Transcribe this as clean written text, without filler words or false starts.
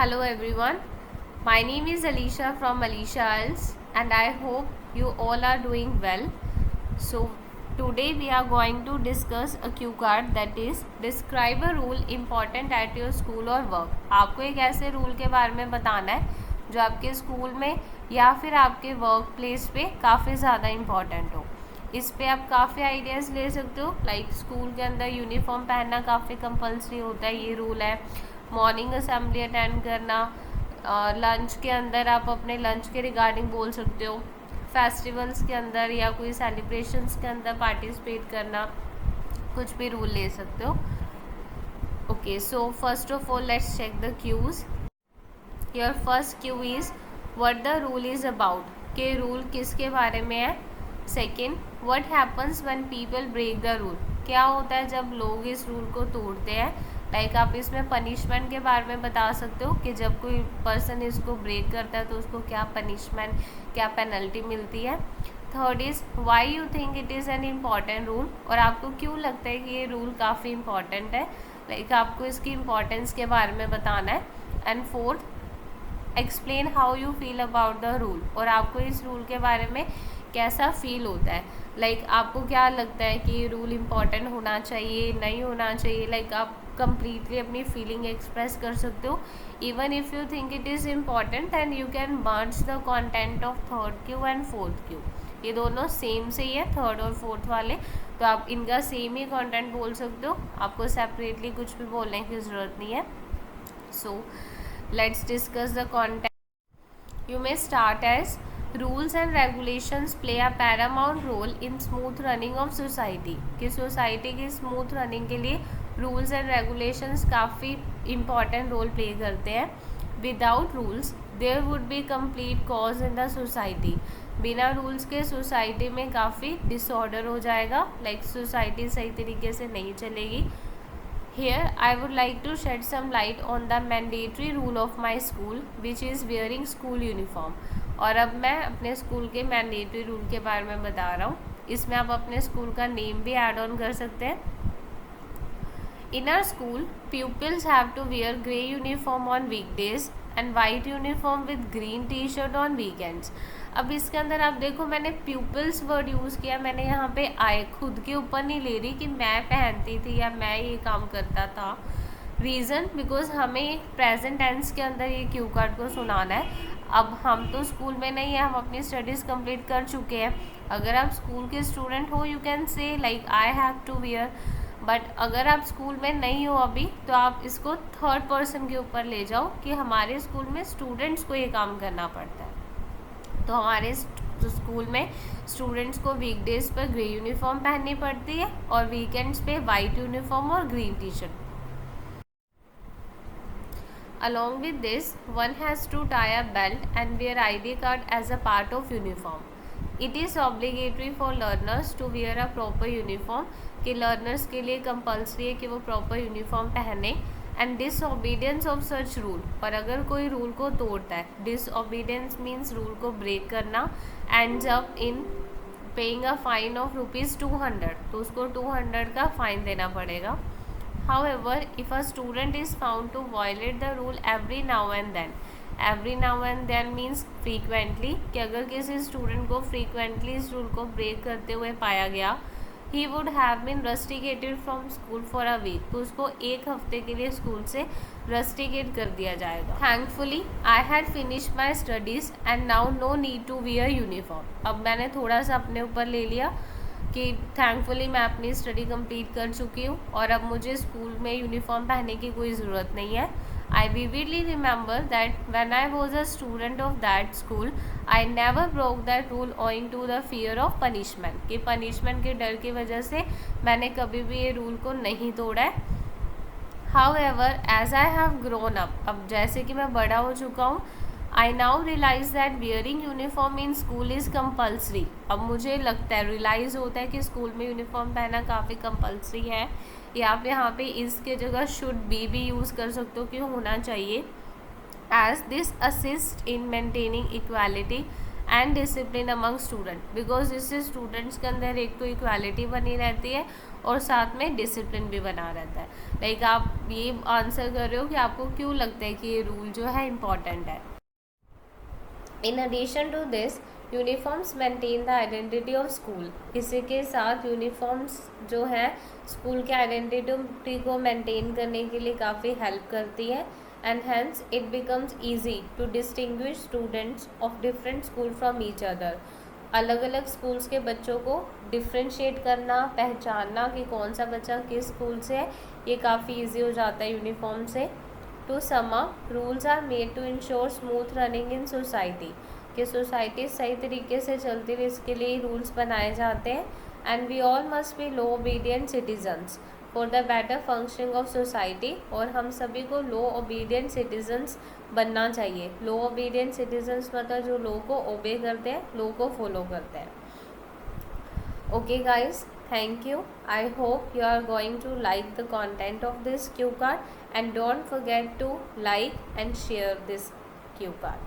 Hello everyone, my name is Alicia from Alicia Isles and I hope you all are doing well. So today we are going to discuss a cue card that is describe a rule important at your school or work. आपको एक ऐसे rule के बारे में बताना है जो आपके स्कूल में या फिर आपके वर्क प्लेस पे काफ़ी ज़्यादा इम्पॉर्टेंट हो. इस पे आप काफ़ी आइडियाज़ ले सकते हो. लाइक स्कूल के अंदर यूनिफॉर्म पहनना काफ़ी कंपलसरी होता है, ये रूल है. मॉर्निंग असेंबली अटेंड करना, लंच के अंदर आप अपने लंच के रिगार्डिंग बोल सकते हो. फेस्टिवल्स के अंदर या कोई सेलिब्रेशंस के अंदर पार्टिसिपेट करना, कुछ भी रूल ले सकते हो. Okay, so first of all let's check the cues. Your first cue is what the rule is about, के रूल किसके बारे में है. Second, what happens when people break the rule, क्या होता है जब लोग इस रूल को तोड़ते हैं. लाइक आप इसमें पनिशमेंट के बारे में बता सकते हो कि जब कोई पर्सन इसको ब्रेक करता है तो उसको क्या पनिशमेंट, क्या पेनल्टी मिलती है. Third is why you think it is an important rule, और आपको क्यों लगता है कि ये रूल काफ़ी इम्पॉर्टेंट है. लाइक आपको इसकी इम्पॉर्टेंस के बारे में बताना है. And fourth, explain how you feel about the rule, और आपको इस रूल के बारे में कैसा फील होता है. लाइक आपको क्या लगता है कि ये रूल इम्पॉर्टेंट होना चाहिए, नहीं होना चाहिए. लाइक आप कंप्लीटली अपनी फीलिंग एक्सप्रेस कर सकते हो. Even if you think it is important than you can merge the content of third Q and fourth Q. ये दोनों सेम से ही है, थर्ड और फोर्थ वाले, तो आप इनका सेम ही कंटेंट बोल सकते हो. आपको सेपरेटली कुछ भी बोलने की ज़रूरत नहीं है. So let's discuss the content. You may start as rules and regulations play a paramount role in smooth running of society, कि सोसाइटी की स्मूथ रनिंग के लिए रूल्स एंड रेगुलेशंस काफ़ी इम्पॉर्टेंट रोल प्ले करते हैं. Without rules there would be complete chaos in the society, बिना rules के society में काफ़ी डिसऑर्डर हो जाएगा. लाइक सोसाइटी सही तरीके से नहीं चलेगी. Here I would like to shed some light on the mandatory rule of my school which is wearing school uniform. और अब मैं अपने स्कूल के मैंडेटरी रूल के बारे में बता रहा हूँ. इसमें आप अपने स्कूल का नेम भी ऐड ऑन कर सकते हैं. In our school, pupils have to wear grey uniform on weekdays and white uniform with green t-shirt on weekends. अब इसके अंदर आप देखो, मैंने pupils वर्ड यूज़ किया. मैंने यहाँ पे आए खुद के ऊपर नहीं ले रही कि मैं पहनती थी या मैं ये काम करता था. रीज़न बिकॉज हमें एक प्रेजेंट टेंस के अंदर ये क्यू कार्ड को सुनाना है. अब हम तो स्कूल में नहीं है, हम अपनी स्टडीज़ कंप्लीट कर चुके हैं. अगर आप स्कूल के स्टूडेंट हो you can say like I have to wear. But अगर आप स्कूल में नहीं हो अभी तो आप इसको थर्ड पर्सन के ऊपर ले जाओ कि हमारे स्कूल में स्टूडेंट्स को ये काम करना पड़ता है. तो हमारे स्कूल में स्टूडेंट्स को वीकडेज पर ग्रे यूनिफॉर्म पहननी पड़ती है और वीकेंड्स पे वाइट यूनिफॉर्म और green tea shirt. Along with this, one has to tie a belt and wear ID card as a part of uniform. It is obligatory for learners to wear a proper uniform, कि learners के लिए compulsory है कि वो proper uniform पहने. And disobedience of such rule, पर अगर कोई रूल को तोड़ता है, डिसओबीडियंस मीन्स रूल को ब्रेक करना, ends up in paying a fine of ₹200, तो उसको 200 का फाइन देना पड़ेगा. However, if a student is found to violate the rule every now and then means frequently, कि अगर किसी स्टूडेंट को frequently इस रूल को ब्रेक करते हुए पाया गया, he would have been rusticated from school for a week, तो उसको एक हफ्ते के लिए स्कूल से रस्टिकेट कर दिया जाएगा. Thankfully, I had finished my studies and now no need to wear uniform. अब मैंने थोड़ा सा अपने ऊपर ले लिया कि थैंकफुली मैं अपनी स्टडी कंप्लीट कर चुकी हूँ और अब मुझे स्कूल में यूनिफॉर्म पहनने की कोई ज़रूरत नहीं है. I vividly remember that when I was a student of that school I never broke that rule owing to the fear of punishment, कि पनिशमेंट के डर की वजह से मैंने कभी भी ये रूल को नहीं तोड़ा है. However as I have grown up, अब जैसे कि मैं बड़ा हो चुका हूँ, I now realise that wearing uniform in school is compulsory. अब मुझे लगता है, रियलाइज़ होता है कि स्कूल में यूनिफॉर्म पहनना काफ़ी कंपल्सरी है. या आप यहाँ पे इसके जगह शुड बी यूज़ कर सकते हो कि होना चाहिए. As this assist in maintaining equality and discipline among student, because इससे स्टूडेंट्स के अंदर एक तो इक्वालिटी बनी रहती है और साथ में डिसिप्लिन भी बना रहता है। लाइक आप ये आंसर कर रहे हो कि आपको क्यों लगता है कि ये रूल जो है इम्पॉर्टेंट है। In addition to this uniforms maintain the identity of school. इसी के साथ यूनिफॉर्म्स जो है स्कूल के आइडेंटिटी को मेंटेन करने के लिए काफ़ी हेल्प करती है and hence it becomes easy to distinguish students of different school from each other. अलग अलग स्कूल्स के बच्चों को डिफ्रेंशिएट करना, पहचानना कि कौन सा बच्चा किस स्कूल से है, ये काफ़ी ईजी हो जाता है यूनिफॉर्म से। To sum up, rules are made to ensure smooth running in society, कि सोसाइटी सही तरीके से चलती रहे इसके लिए रूल्स बनाए जाते हैं। And we all must be law obedient citizens for the better functioning of society, और हम सभी को लो ओबीडियंट सिटीजन्स बनना चाहिए। लो ओबीडियंट सिटीजन्स मतलब जो लो को ओबे करते हैं, लो को फॉलो करते हैं। Okay guys, thank you. I hope you are going to like the content of this cue card, and don't forget to like and share this cue card.